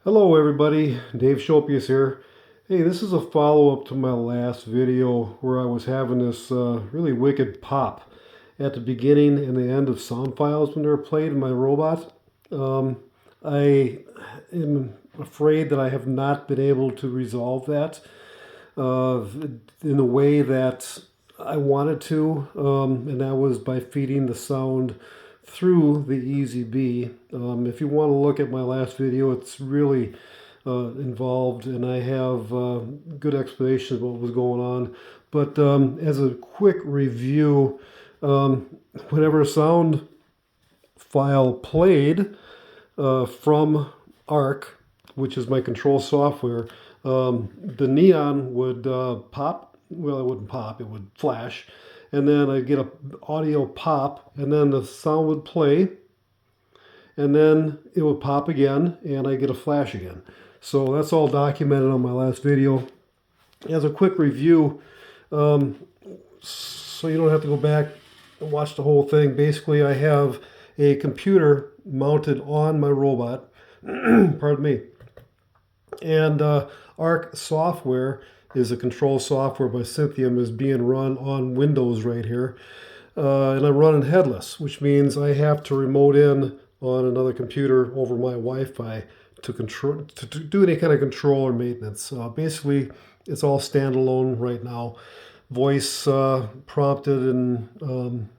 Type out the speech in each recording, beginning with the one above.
Hello everybody, Dave Schopius here. Hey, this is a follow-up to my last video where I was having this really wicked pop at the beginning and the end of sound files when they were played in my robot. I am afraid that I have not been able to resolve that in the way that I wanted to, and that was by feeding the sound through the EZB. If you want to look at my last video, it's really involved, and I have good explanation of what was going on. But as a quick review, whenever a sound file played from ARC, which is my control software, the neon would pop. Well, it wouldn't pop, it would flash. And then I'd get an audio pop, and then the sound would play, and then it would pop again, and I get a flash again. So that's all documented on my last video. As a quick review, so you don't have to go back and watch the whole thing. Basically, I have a computer mounted on my robot, pardon me, and ARC software is a control software by Cynthium is being run on Windows right here. And I'm running headless, which means I have to remote in on another computer over my Wi-Fi to control, to do any kind of control or maintenance. Basically, it's all standalone right now. Voice prompted and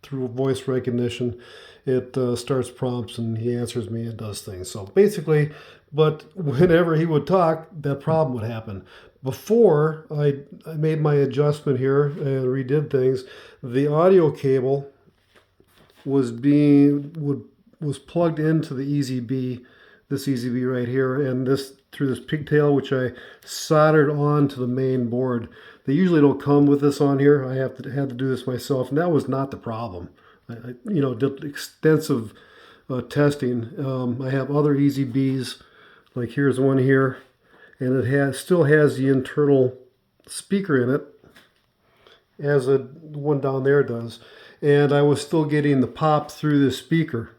through voice recognition, it starts prompts and he answers me and does things. So basically, but whenever he would talk, that problem would happen. Before I made my adjustment here and redid things, the audio cable was plugged into the EZB, this EZB right here, and this through this pigtail, which I soldered onto the main board. They usually don't come with this on here. I had to do this myself, and that was not the problem. I did extensive testing. I have other EZBs, like here's one here, and it still has the internal speaker in it, as the one down there does. And I was still getting the pop through the speaker,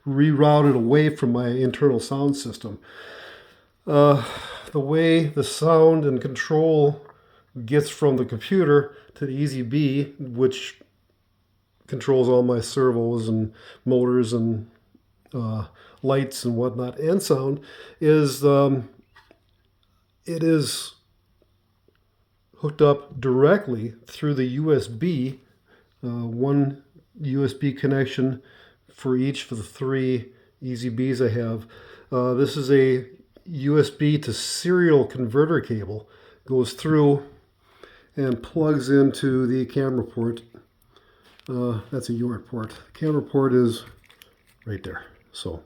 rerouted away from my internal sound system. The way the sound and control gets from the computer to the EZB, which controls all my servos and motors and lights and whatnot, and sound, is it is hooked up directly through the USB, one USB connection for each of the three EZBs I have. This is a USB to serial converter cable, goes through and plugs into the camera port. That's a UART port. The camera port is right there. So,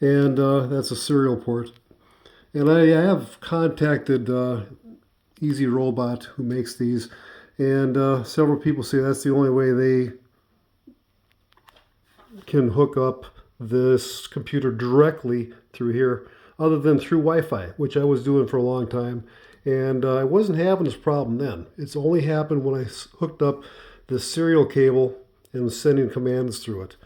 and that's a serial port. And I have contacted Easy Robot, who makes these, and several people say that's the only way they can hook up this computer directly through here, other than through Wi-Fi, which I was doing for a long time. And I wasn't having this problem then. It's only happened when I hooked up the serial cable and was sending commands through it.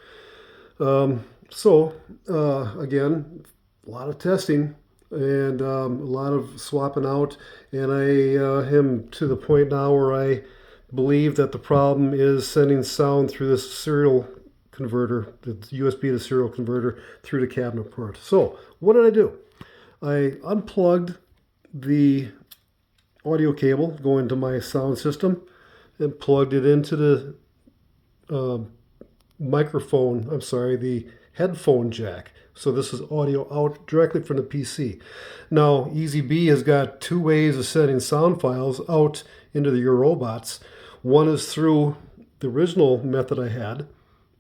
Again, a lot of testing and a lot of swapping out. And I am to the point now where I believe that the problem is sending sound through this serial converter, the USB to serial converter, through the cabinet port. So what did I do? I unplugged the audio cable going to my sound system and plugged it into the the headphone jack. So this is audio out directly from the PC. Now, EZB has got two ways of sending sound files out into your robots. One is through the original method I had,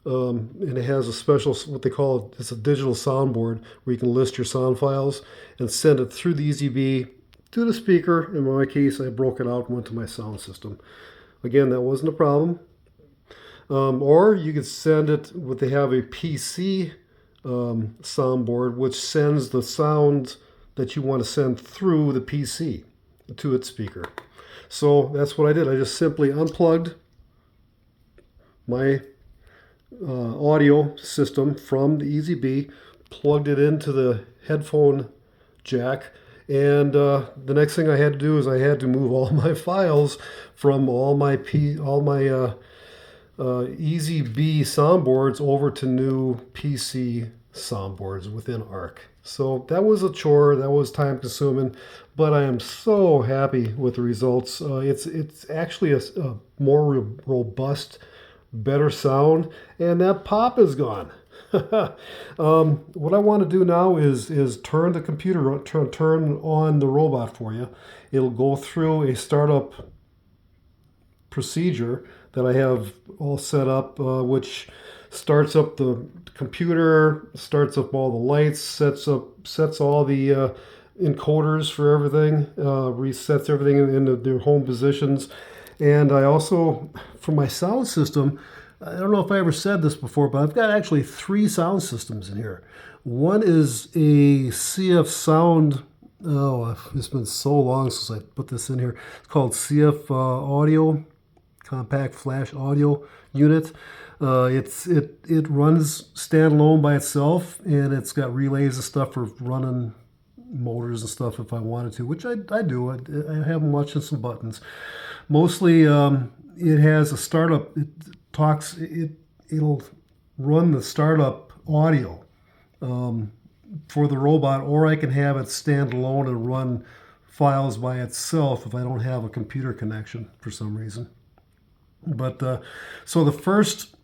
and it has a special, what they call, it's a digital soundboard where you can list your sound files and send it through the EZB to the speaker. In my case, I broke it out and went to my sound system. Again, that wasn't a problem. Or you could send it, they have a PC soundboard, which sends the sound that you want to send through the PC to its speaker. So that's what I did. I just simply unplugged my audio system from the Easy B, plugged it into the headphone jack, and the next thing I had to do is I had to move all my files from all my Easy B soundboards over to new PC soundboards within ARC. So that was a chore, that was time consuming, but I am so happy with the results. It's actually a more robust, better sound, and that pop is gone. What I want to do now is turn the computer, turn on the robot for you. It'll go through a startup procedure that I have all set up, which starts up the computer, starts up all the lights, sets all the encoders for everything, resets everything into their home positions. And I also, for my sound system, I don't know if I ever said this before, but I've got actually 3 sound systems in here. One is a CF Sound. Oh, it's been so long since I put this in here. It's called CF Audio, Compact Flash Audio Unit. It runs standalone by itself, and it's got relays and stuff for running motors and stuff if I wanted to, which I do. I have them watching some buttons. Mostly, it has a startup. It'll run the startup audio for the robot, or I can have it stand alone and run files by itself if I don't have a computer connection for some reason. But so the first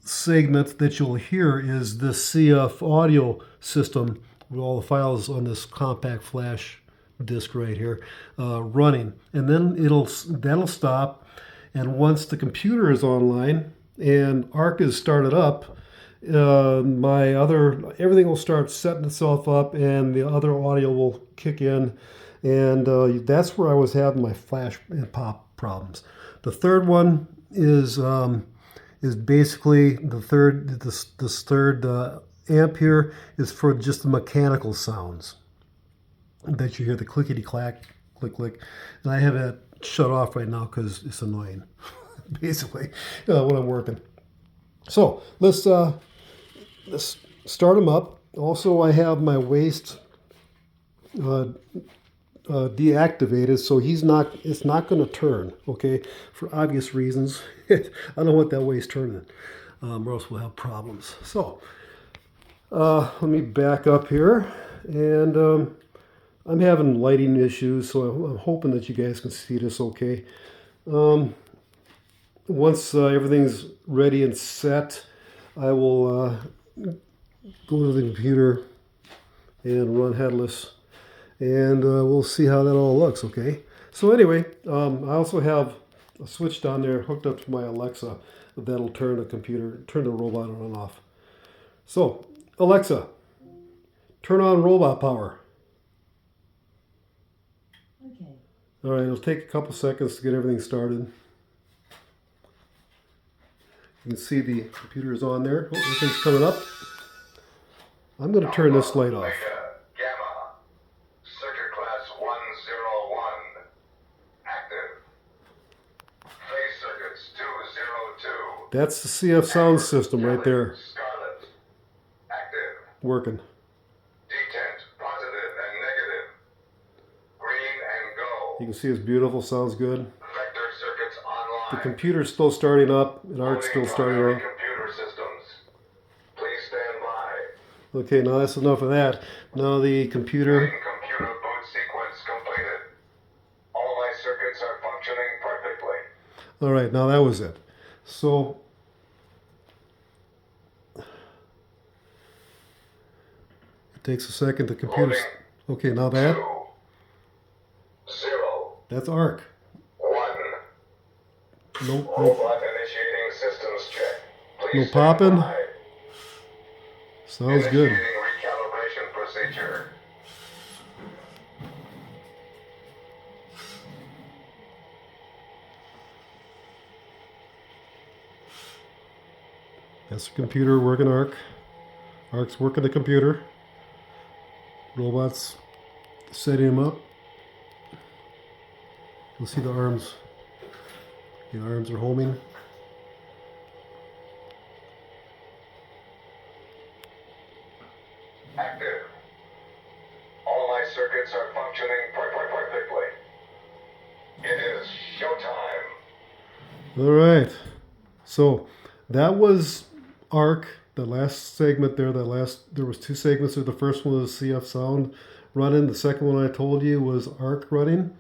segment that you'll hear is this CF audio system with all the files on this compact flash disk right here running, and then that'll stop. And once the computer is online and ARC is started up, everything will start setting itself up, and the other audio will kick in, and that's where I was having my flash and pop problems. The third one is basically this third amp here is for just the mechanical sounds that you hear, the clickety clack, click click, and I have it shut off right now because it's annoying, basically, when I'm working. So let's start them up. Also, I have my waste deactivated, so it's not going to turn, okay, for obvious reasons. I don't want that waste turning, or else we'll have problems. So let me back up here, and I'm having lighting issues, so I'm hoping that you guys can see this okay. Once everything's ready and set, I will go to the computer and run headless, and we'll see how that all looks, okay? So anyway, I also have a switch down there hooked up to my Alexa that'll turn the robot on and off. So, Alexa, turn on robot power. Okay. All right, it'll take a couple seconds to get everything started. You can see the computer is on there. Oh, everything's coming up. I'm going to turn this light off. Gamma, circuit class 101, active. Phase circuits 202. That's the CF sound system right there, Scarlet, active. working. Detent, positive and negative. Green and go. You can see it's beautiful, sounds good. Vector circuits online. The computer's still starting up, and ARC's still starting Primary up. computer systems. Please stand by. Okay, now that's enough of that. Now the computer, Computer boot sequence completed. All my circuits are functioning perfectly. all right, now that was it. So, it takes a second, the computer's, okay, now that, 2, 0, that's ARC. 1. No, Robot initiating systems check. no Please stand popping. by. Sounds good. Initiating recalibration procedure. That's the computer working ARC. ARC's working the computer. Robot's setting him up. You'll see the arms. The arms are homing. active. All my circuits are functioning perfectly. It is showtime. All right. So that was ARC, the last segment there. There was two segments there. The first one was CF sound running. The second one I told you was ARC running,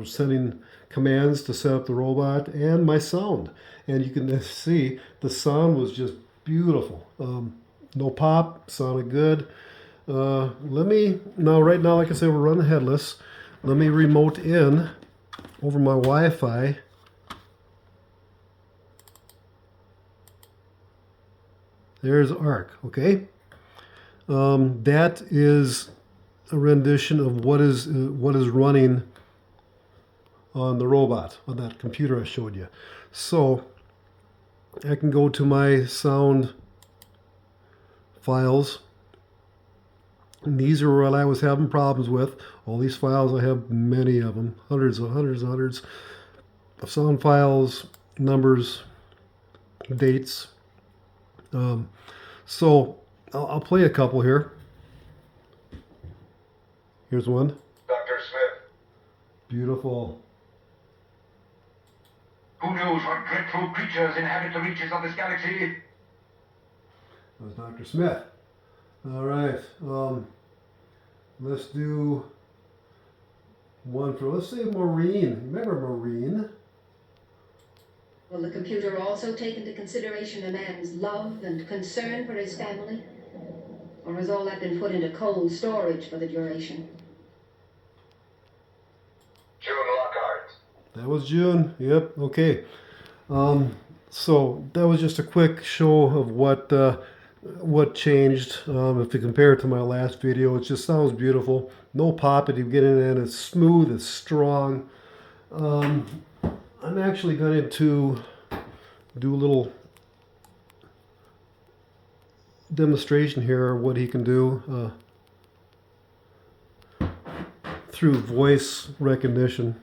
sending commands to set up the robot and my sound. And you can see the sound was just beautiful. No pop, sounded good. Right now, like I said, we're running headless. Let me remote in over my Wi-Fi. There's ARC, okay? That is a rendition of what is running on the robot, on that computer I showed you. So I can go to my sound files. And these are what I was having problems with. All these files, I have many of them, hundreds of sound files, numbers, dates. So I'll play a couple here. Here's one. Dr. Smith. Beautiful. Who knows what dreadful creatures inhabit the reaches of this galaxy? That was Dr. Smith. All right. Let's do one for, let's say, Maureen. Remember Maureen? Will the computer also take into consideration a man's love and concern for his family? Or has all that been put into cold storage for the duration? June Lockhart. That was June. Yep. Okay. So that was just a quick show of what changed. If you compare it to my last video, it just sounds beautiful. No pop at the beginning and it's smooth, it's strong. I'm actually going to do a little demonstration here of what he can do through voice recognition.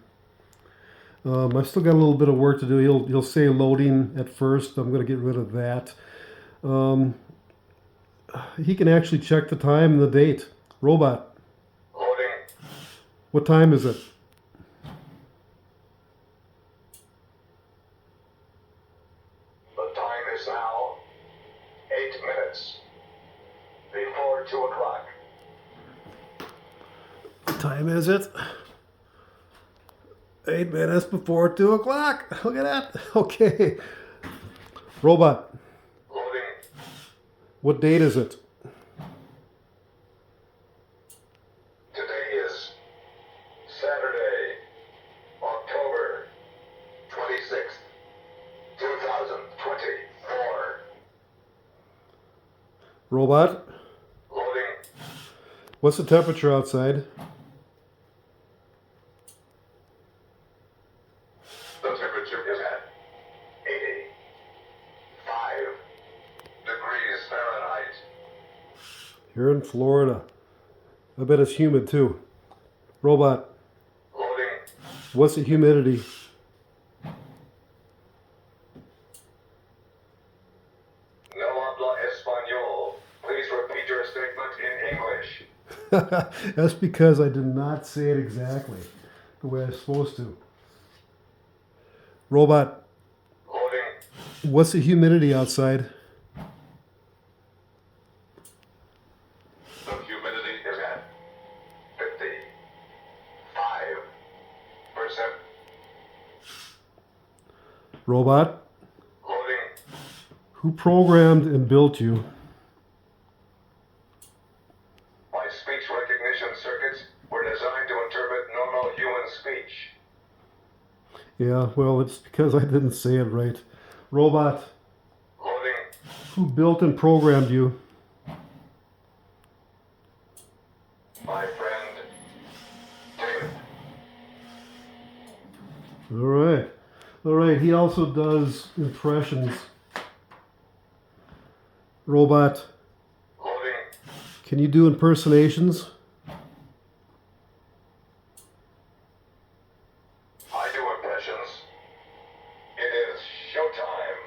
I've still got a little bit of work to do. He'll say loading at first. I'm going to get rid of that. He can actually check the time and the date. Robot, Loading. what time is it? The time is now 8 minutes before 2 o'clock. What time is it? 8 minutes before 2 o'clock. Look at that. Okay. Robot, Loading. what date is it? Today is Saturday, October 26th, 2024. Robot, Loading. what's the temperature outside? The temperature is at 85 degrees Fahrenheit. Here in Florida. I bet it's humid too. Robot, Loading. what's the humidity? No habla español. Please repeat your statement in English. That's because I did not say it exactly the way I was supposed to. Robot, Loading. what's the humidity outside? The humidity is at 55%. Robot, Loading. who programmed and built you? My speech recognition circuits were designed to interpret normal human speech. Yeah, well, it's because I didn't say it right. Robot, Loading. who built and programmed you? My friend, David. All right. All right, he also does impressions. Robot, Loading. can you do impersonations? I do impressions. It is showtime.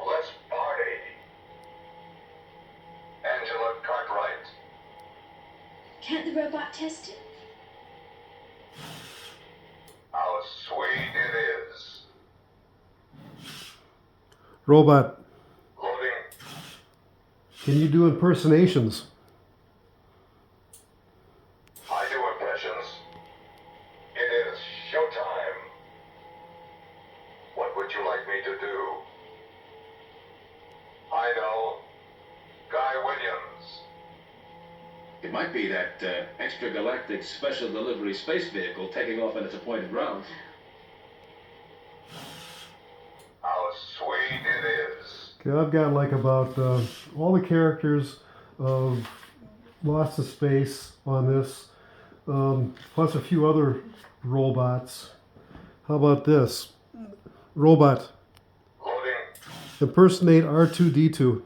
Let's party. Angela. Can't the robot test it? How sweet it is. Robot, Loading. can you do impersonations? I do impressions. It is showtime. What would you like me to do? I know. Guy Williams. It might be that extragalactic special delivery space vehicle taking off on its appointed route. How sweet it is. Okay, I've got like about all the characters of Lost in Space on this, plus a few other robots. How about this? Robot, Loading. impersonate R2-D2.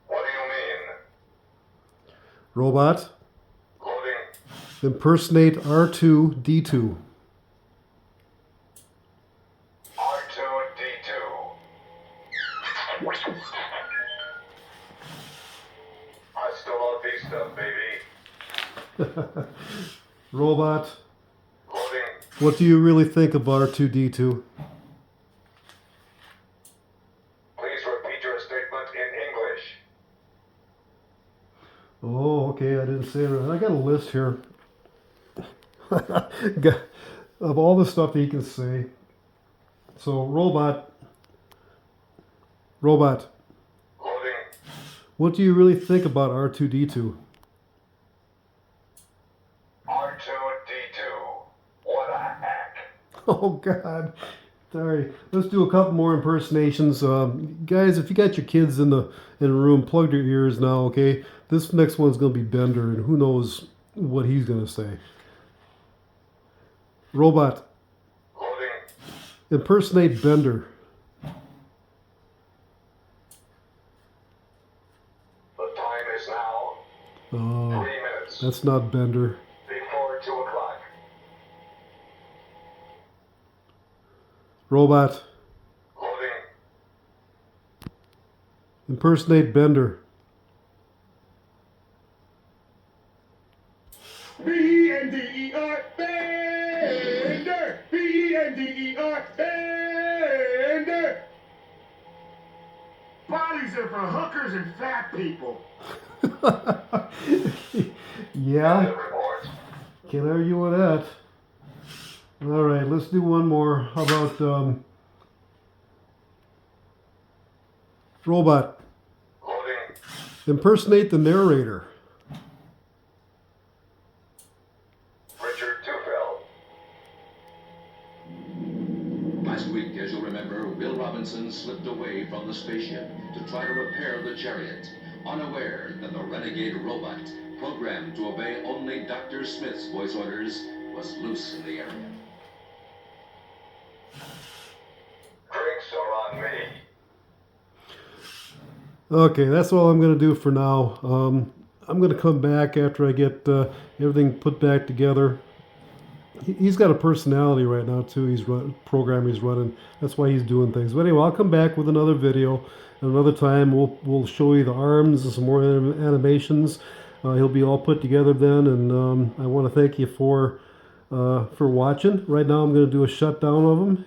What do you mean? Robot, Loading. impersonate R2-D2. R2-D2. Hasta la vista, baby. Robot, Loading. what do you really think of R2-D2? Please repeat your statement in English. Oh, okay, I didn't say it right. I got a list here of all the stuff that he can say. So, robot, Loading. what do you really think about R2-D2? R2-D2. What a hack. Oh, God. Sorry. Let's do a couple more impersonations. Guys, if you got your kids in the room, plug their ears now, okay? This next one's going to be Bender, and who knows what he's going to say. Robot, Loading. impersonate Bender. The time is now Oh, 3 minutes that's not Bender. before 2 o'clock. Robot, Loading. impersonate Bender. B-E-N-D-E-R, Bender! B-E-N-D-E-R, Bender! Bodies are for hookers and fat people. Yeah, The report. can't argue with that. All right, let's do one more. How about Robot, Loading. impersonate the narrator. Richard Tufeld. Last week, as you'll remember, Will Robinson slipped away from the spaceship to try to repair the chariot, unaware that the renegade robot, programmed to obey only Dr. Smith's voice orders, was loose in the area. Drinks are on me. Okay, that's all I'm going to do for now. I'm going to come back after I get everything put back together. He's got a personality right now too. Program he's running. That's why he's doing things. But anyway, I'll come back with another video. And another time we'll show you the arms and some more animations. He'll be all put together then. And I want to thank you for watching. Right now I'm going to do a shutdown of him.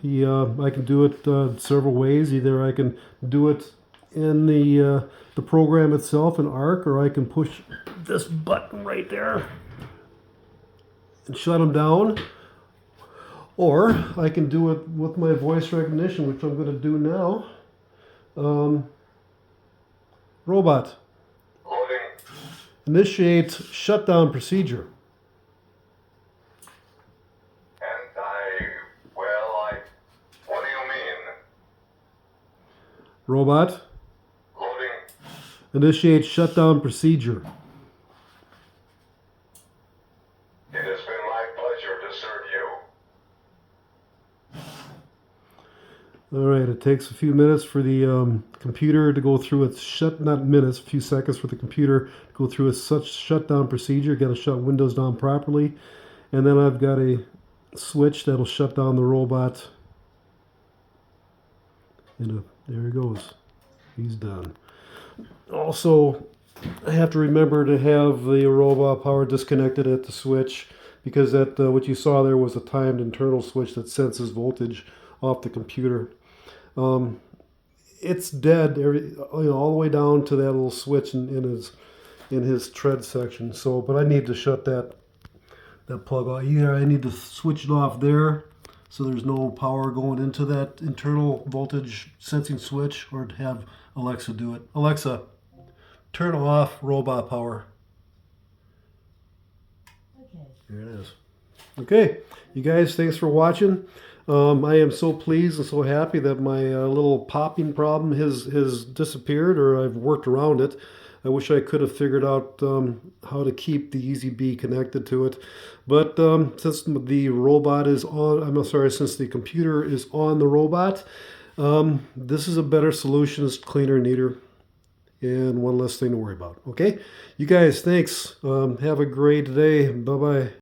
I can do it several ways. Either I can do it in the program itself in ARC, or I can push this button right there and shut them down, or I can do it with my voice recognition, which I'm going to do now. Robot, Loading. initiate shutdown procedure. What do you mean? Robot, Loading. initiate shutdown procedure. It has been my pleasure to serve you. All right, it takes a few minutes for the computer to go through its not minutes, a few seconds for the computer to go through its shutdown procedure. Got to shut Windows down properly. And then I've got a switch that'll shut down the robot. There it goes. He's done. Also, I have to remember to have the robot power disconnected at the switch, because that what you saw there was a timed internal switch that senses voltage off the computer. It's dead, all the way down to that little switch in his tread section. So, but I need to shut that plug off. Either I need to switch it off there, so there's no power going into that internal voltage sensing switch, or to have Alexa do it. Alexa, turn off robot power. Okay. There it is. Okay, you guys, thanks for watching. I am so pleased and so happy that my little popping problem has disappeared, or I've worked around it. I wish I could have figured out how to keep the Easy Bee connected to it. But since the robot is on, I'm sorry, since the computer is on the robot, this is a better solution. It's cleaner, neater, and one less thing to worry about. Okay, you guys, thanks. Have a great day. Bye-bye.